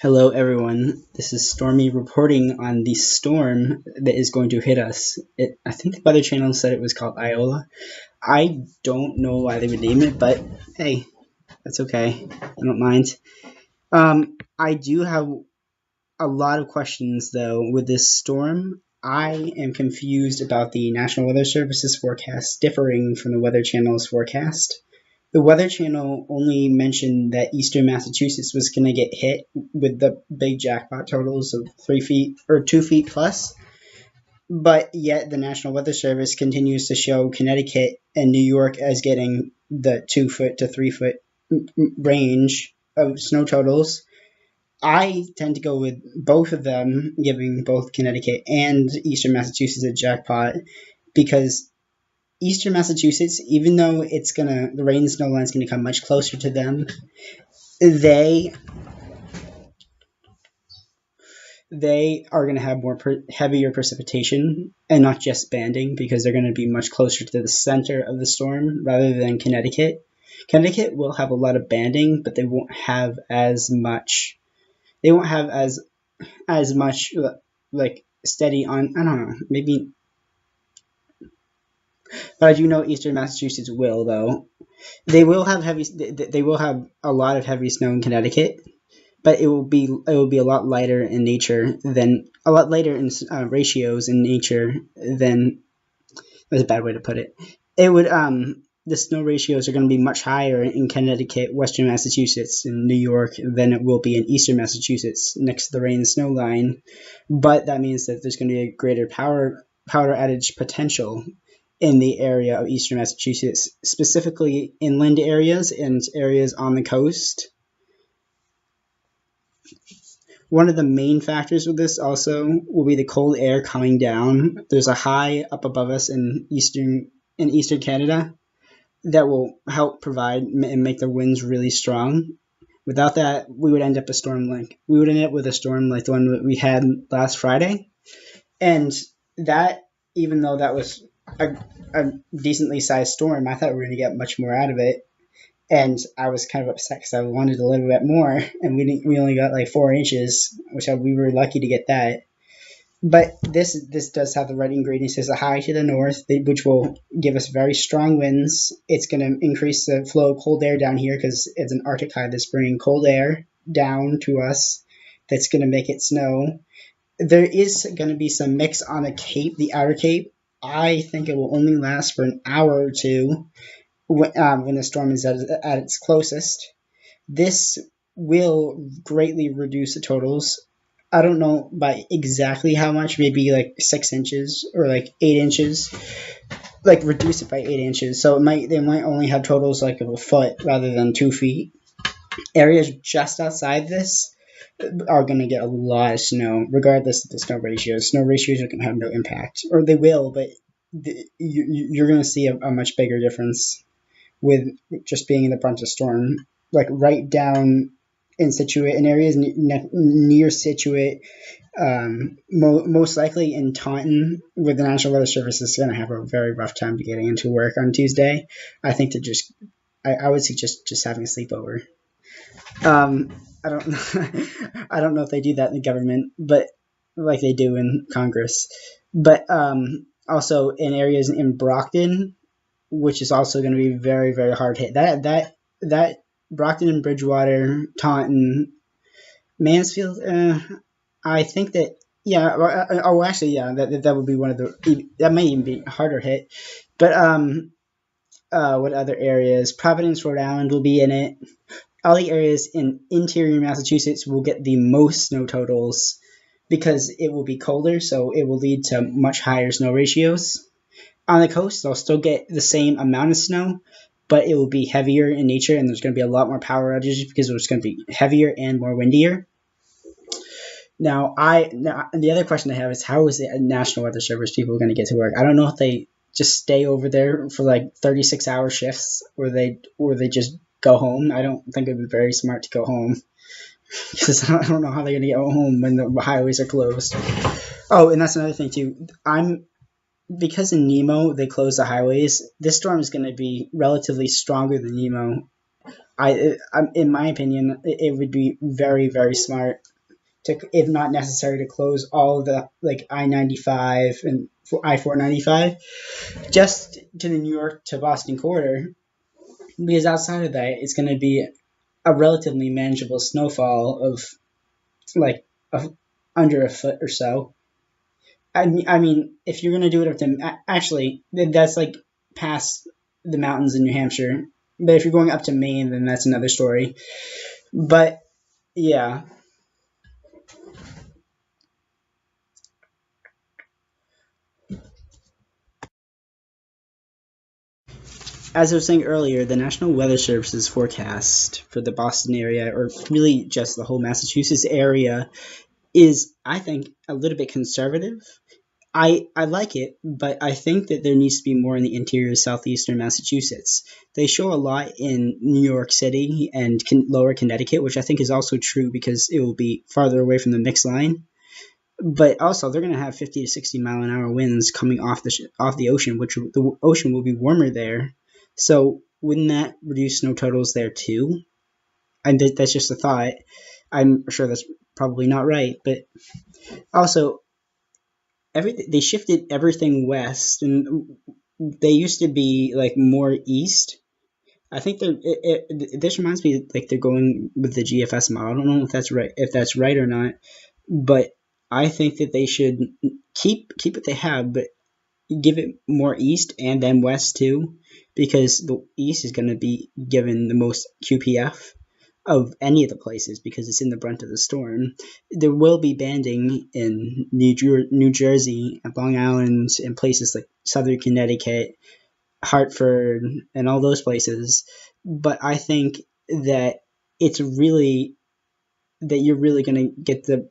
Hello, everyone. This is Stormy reporting on the storm that is going to hit us. I think the Weather Channel said it was called Iola. I don't know why they would name it, but hey, that's okay. I don't mind. I do have a lot of questions though with this storm. I am confused about the National Weather Service's forecast differing from the Weather Channel's forecast. The Weather Channel only mentioned that eastern Massachusetts was going to get hit with the big jackpot totals of 3 feet or 2 feet plus, but yet the National Weather Service continues to show Connecticut and New York as getting the 2 foot to 3 foot range of snow totals. I tend to go with both of them, giving both Connecticut and eastern Massachusetts a jackpot because eastern Massachusetts, even though the rain and snow line is gonna come much closer to them, they are gonna have more heavier precipitation and not just banding because they're gonna be much closer to the center of the storm rather than Connecticut. Connecticut will have a lot of banding, but they won't have as much. They won't have as much like steady on. I don't know, maybe. But I do know eastern Massachusetts will though. They will have heavy. They will have a lot of heavy snow in Connecticut, but it will be a lot lighter in nature than a lot lighter in ratios in nature than. That's a bad way to put it. It would the snow ratios are going to be much higher in Connecticut, western Massachusetts, and New York than it will be in eastern Massachusetts next to the rain and snow line. But that means that there's going to be a greater powder outage potential in the area of eastern Massachusetts, specifically inland areas and areas on the coast. One of the main factors with this also will be the cold air coming down. There's a high up above us in eastern Canada that will help provide and make the winds really strong. Without that, we would end up with a storm like the one that we had last Friday. And that, even though that was a decently sized storm, I thought we were going to get much more out of it. And I was kind of upset because I wanted a little bit more, and we only got like 4 inches, which we were lucky to get that. But this does have the right ingredients. There's a high to the north, which will give us very strong winds. It's going to increase the flow of cold air down here because it's an Arctic high that's bringing cold air down to us. That's going to make it snow. There is going to be some mix on the Cape, the outer Cape. I think it will only last for an hour or two when the storm is at its closest. This will greatly reduce the totals. I don't know by exactly how much, maybe like 6 inches or like 8 inches, like reduce it by 8 inches. So they might only have totals like of a foot rather than 2 feet. Areas just outside this are going to get a lot of snow, regardless of the snow ratios. Snow ratios are going to have no impact, or they will, but you're going to see a much bigger difference with just being in the front of the storm, like right down in Scituate, in areas near Scituate, most likely in Taunton, where the National Weather Service is going to have a very rough time to getting into work on Tuesday. I think I would suggest just having a sleepover. I don't know if they do that in the government, but like they do in Congress. But also in areas in Brockton, which is also going to be very, very hard hit. That Brockton and Bridgewater, Taunton, Mansfield. I think that that would be one of that may even be harder hit. But what other areas? Providence, Rhode Island will be in it. All the areas in interior Massachusetts will get the most snow totals because it will be colder, so it will lead to much higher snow ratios. On the coast, they'll still get the same amount of snow, but it will be heavier in nature, and there's going to be a lot more power outages because it's going to be heavier and more windier. Now, the other question I have is, how is the National Weather Service people going to get to work? I don't know if they just stay over there for like 36-hour shifts, or they just go home. I don't think it would be very smart to go home because I don't know how they're going to get home when the highways are closed. Oh, and that's another thing too. Because in Nemo they close the highways, this storm is going to be relatively stronger than Nemo. In my opinion, it would be very, very smart to, if not necessary, to close all of the like I-95 and I-495 just to the New York to Boston corridor, because outside of that, it's going to be a relatively manageable snowfall of like under a foot or so. I mean, if you're going to do it up to, actually, that's like past the mountains in New Hampshire. But if you're going up to Maine, then that's another story. But yeah, as I was saying earlier, the National Weather Service's forecast for the Boston area, or really just the whole Massachusetts area, is, I think, a little bit conservative. I like it, but I think that there needs to be more in the interior southeastern Massachusetts. They show a lot in New York City and lower Connecticut, which I think is also true because it will be farther away from the mix line. But also, they're going to have 50 to 60-mile-an-hour winds coming off the ocean, which the ocean will be warmer there. So wouldn't that reduce snow totals there too? And that's just a thought. I'm sure that's probably not right, but also they shifted everything west, and they used to be like more east. I think this reminds me like they're going with the GFS model. I don't know if that's right or not, but I think that they should keep what they have, but give it more east and then west too, because the east is going to be given the most QPF of any of the places because it's in the brunt of the storm. There will be banding in New Jersey, Long Island, and places like Southern Connecticut, Hartford, and all those places. But I think that it's really that you're really going to get the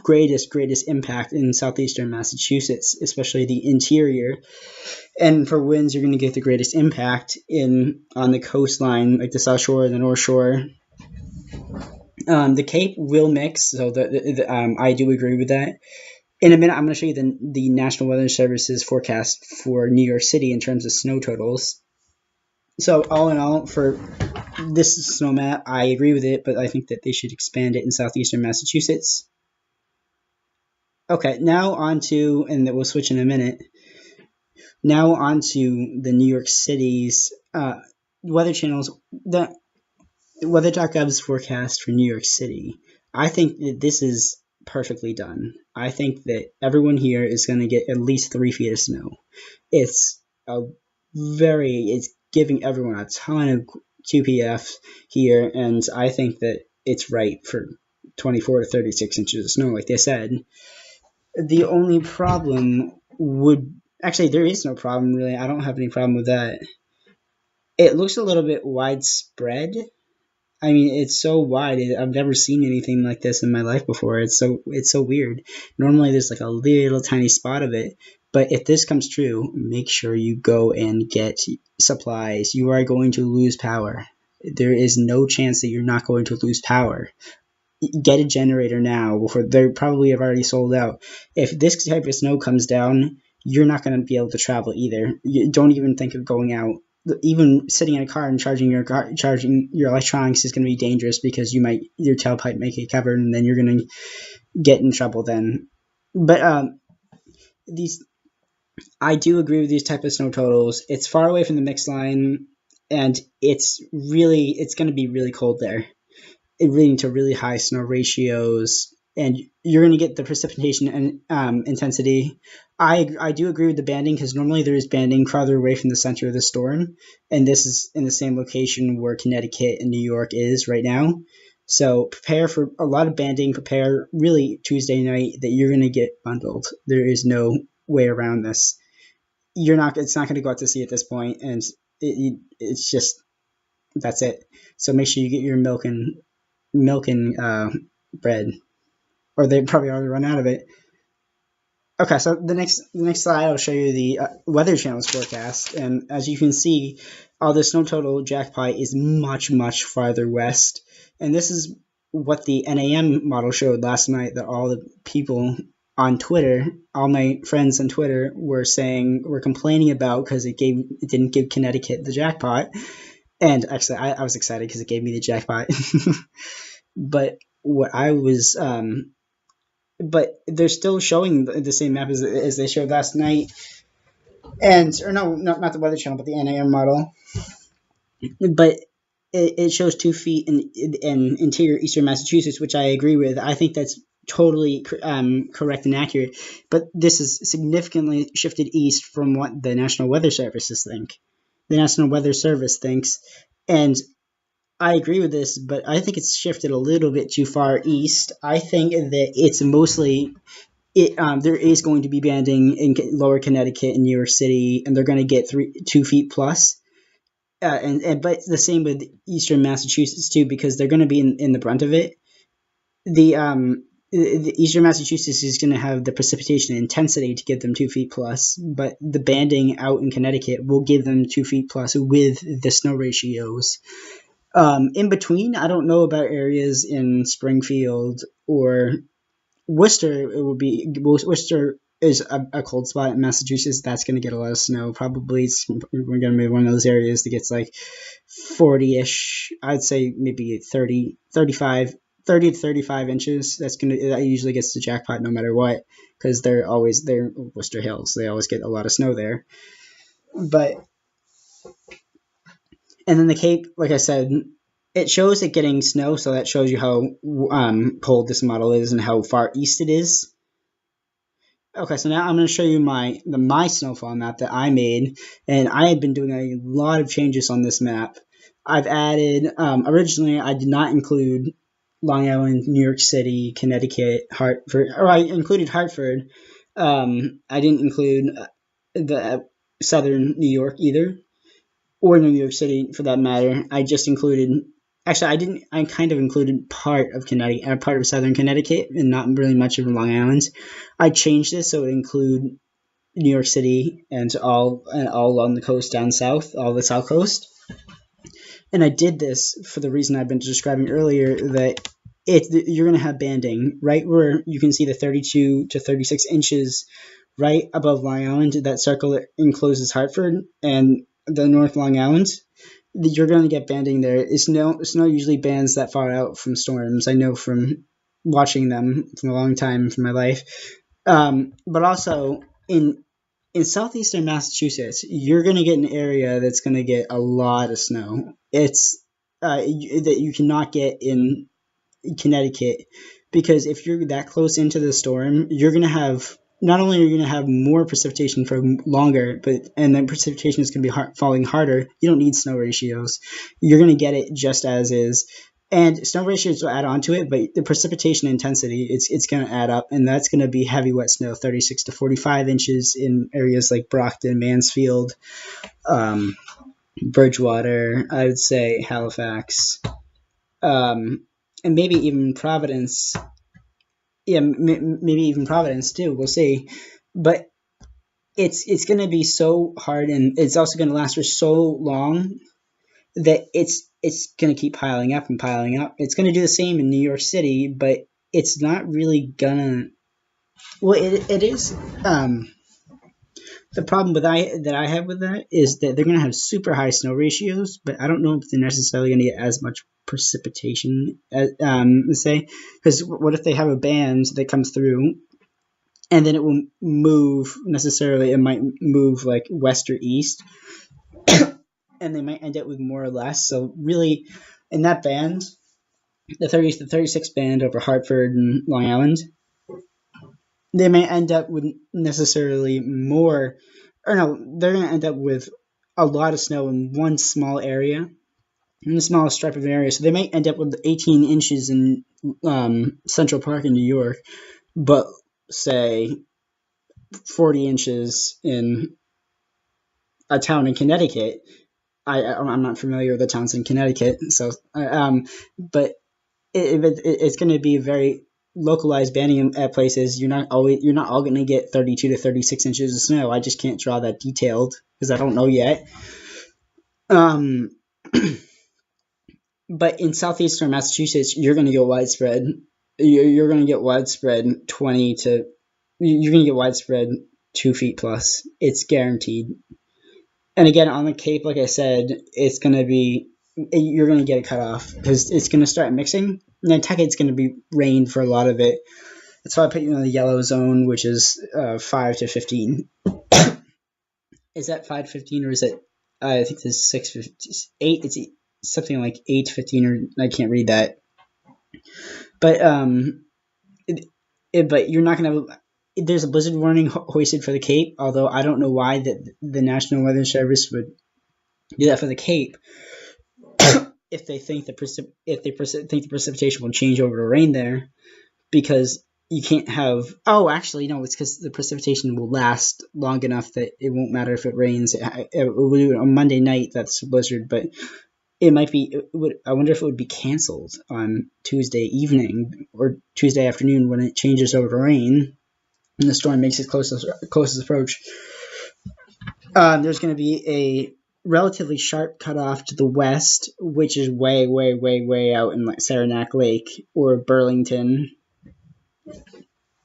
greatest impact in southeastern Massachusetts, especially the interior. And for winds, you're going to get the greatest impact on the coastline, like the South Shore and the North Shore. The Cape will mix, so I do agree with that. In a minute, I'm going to show you the National Weather Service's forecast for New York City in terms of snow totals. So all in all, for this snow map, I agree with it, but I think that they should expand it in southeastern Massachusetts. Okay, now on to, and we'll switch in a minute. Now on to the New York City's weather channels. The Weather.gov's forecast for New York City. I think that this is perfectly done. I think that everyone here is going to get at least 3 feet of snow. It's giving everyone a ton of QPF here, and I think that it's right for 24 to 36 inches of snow, like they said. The only problem actually, there is no problem really. I don't have any problem with that. It looks a little bit widespread. I mean, it's so wide. I've never seen anything like this in my life before. It's so weird. Normally, there's like a little tiny spot of it. But if this comes true, make sure you go and get supplies. You are going to lose power. There is no chance that you're not going to lose power. Get a generator now before they probably have already sold out. If this type of snow comes down, you're not going to be able to travel either. You don't even think of going out. Even sitting in a car and charging your electronics is going to be dangerous because your tailpipe may get covered and then you're going to get in trouble then. But I do agree with these type of snow totals. It's far away from the mix line, and it's going to be really cold there, leading to really high snow ratios, and you're going to get the precipitation and intensity. I do agree with the banding because normally there is banding farther away from the center of the storm, and this is in the same location where Connecticut and New York is right now. So prepare for a lot of banding. Prepare really Tuesday night that you're going to get bundled. There is no way around this. It's not going to go out to sea at this point, and it's just that's it. So make sure you get your milk and bread, or they probably already run out of it. Okay, so the next slide, I'll show you the Weather Channel's forecast, and as you can see, all the snow total jackpot is much farther west, and this is what the NAM model showed last night that all the people on Twitter, all my friends on Twitter were complaining about because it didn't give Connecticut the jackpot, and actually I was excited because it gave me the jackpot. But what I was but they're still showing the same map as they showed last night. And or no, not the Weather Channel, but the NAM model. But it shows 2 feet in interior eastern Massachusetts, which I agree with. I think that's totally correct and accurate. But this is significantly shifted east from what the National Weather Services think. The National Weather Service thinks, and I agree with this, but I think it's shifted a little bit too far east. I think that it's mostly there is going to be banding in Lower Connecticut and New York City, and they're going to get 2 feet plus. But the same with Eastern Massachusetts too, because they're going to be in the brunt of it. The Eastern Massachusetts is going to have the precipitation intensity to give them 2 feet plus, but the banding out in Connecticut will give them 2 feet plus with the snow ratios. In between, I don't know about areas in Springfield or Worcester. It would be Worcester is a cold spot in Massachusetts. That's going to get a lot of snow. Probably we're going to be one of those areas that gets like 40-ish. I'd say maybe 30 to 35 inches. That usually gets the jackpot no matter what, because they're Worcester Hills. They always get a lot of snow there. And then the Cape, like I said, it shows it getting snow, so that shows you how cold this model is and how far east it is. Okay, so now I'm going to show you my snowfall map that I made, and I had been doing a lot of changes on this map. I've added, originally I did not include Long Island, New York City, Connecticut, Hartford, or I included Hartford. I didn't include the southern New York either, or New York City for that matter. I just included, actually I didn't, I kind of included part of Connecticut, part of southern Connecticut, and not really much of Long Island. I changed this so it include New York City and all along the coast down south, all the south coast. And I did this for the reason I've been describing earlier, that you're going to have banding right where you can see the 32 to 36 inches right above Long Island. That circle that encloses Hartford and the North Long Island. You're going to get banding there. Snow usually bands that far out from storms. I know from watching them for a long time from my life. But also in southeastern Massachusetts, you're going to get an area that's going to get a lot of snow. It's that you cannot get in Connecticut, because if you're that close into the storm, you're going to have, not only are you going to have more precipitation for longer, and then precipitation is going to be falling harder. You don't need snow ratios. You're going to get it just as is. And snow ratios will add on to it, but the precipitation intensity, it's going to add up, and that's going to be heavy wet snow, 36 to 45 inches in areas like Brockton, Mansfield, Bridgewater, I would say Halifax, and maybe even Providence. Yeah, maybe even Providence too. We'll see. But it's going to be so hard, and it's also going to last for so long that it's going to keep piling up and piling up. It's going to do the same in New York City, but it's not really gonna. Well, it is. The problem that I have with that is that they're going to have super high snow ratios, but I don't know if they're necessarily going to get as much precipitation as, say, because what if they have a band that comes through and then it will move necessarily, it might move like west or east, and they might end up with more or less. So really, in that band, the 30 to 36 band over Hartford and Long Island, they may end up with necessarily more, or no, they're going to end up with a lot of snow in one small area, in the smallest stripe of an area. So they may end up with 18 inches in Central Park in New York, but say 40 inches in a town in Connecticut. I'm not familiar with the towns in Connecticut, so but it's going to be very localized banding at places. You're not all going to get 32 to 36 inches of snow. I just can't draw that detailed because I don't know yet. But in southeastern Massachusetts, you're going to get widespread. You're going to get widespread 20 to. You're going to get widespread 2 feet plus. It's guaranteed. And again, on the Cape, like I said, it's going to be. You're going to get it cut off because it's going to start mixing. Nantucket's going to be rain for a lot of it. So I put you in the yellow zone, which is 5 to 15. Is that 5 to 15 or is it? I think it's 6 to 8. It's something like 8 to 15, or I can't read that. But but you're not gonna. There's a blizzard warning hoisted for the Cape, although I don't know why the National Weather Service would do that for the Cape. If they think the precipitation will change over to rain there, because you can't have. Oh, actually, no. It's because the precipitation will last long enough that it won't matter if it rains. It will do it on Monday night. That's a blizzard, but it might be. I wonder if it would be canceled on Tuesday evening or Tuesday afternoon when it changes over to rain and the storm makes its closest approach. There's going to be a relatively sharp cutoff to the west, which is way, way, way, way out in like Saranac Lake or Burlington.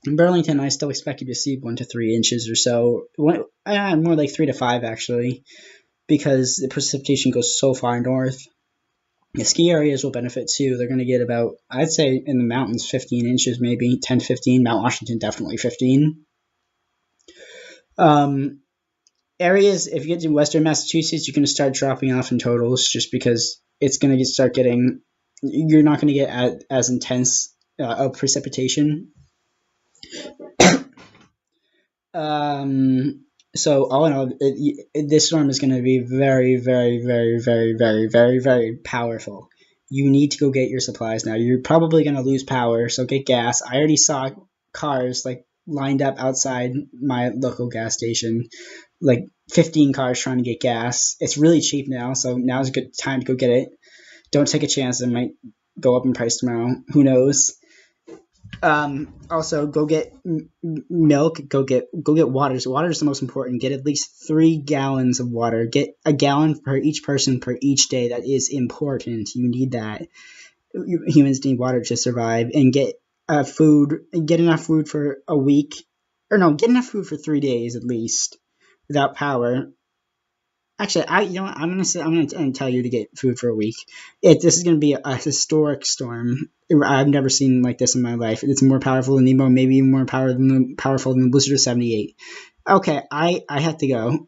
In Burlington, I still expect you to see 1 to 3 inches or so. More like 3 to 5, actually, because the precipitation goes so far north. The ski areas will benefit too. They're going to get about, I'd say in the mountains, 15 inches, maybe 10, 15. Mount Washington, definitely 15. Areas, if you get to western Massachusetts, you're going to start dropping off in totals just because it's going to start getting, you're not going to get as intense of precipitation. So all in all, this storm is going to be very, very, very, very, very, very, very powerful. You need to go get your supplies now. You're probably going to lose power, so get gas. I already saw cars like lined up outside my local gas station, like 15 cars trying to get gas. It's really cheap now, so now's a good time to go get it. Don't take a chance; it might go up in price tomorrow. Who knows? Also, go get milk. Go get water. Water is the most important. Get at least 3 gallons of water. Get a gallon per each person per each day. That is important. You need that. Humans need water to survive. And get food. Get enough food for a week, or no, get enough food for 3 days at least, without power. Actually, I'm gonna tell you to get food for a week. This is gonna be a historic storm. I've never seen like this in my life. It's more powerful than Nemo, maybe even more powerful than the Blizzard of '78. Okay, I have to go.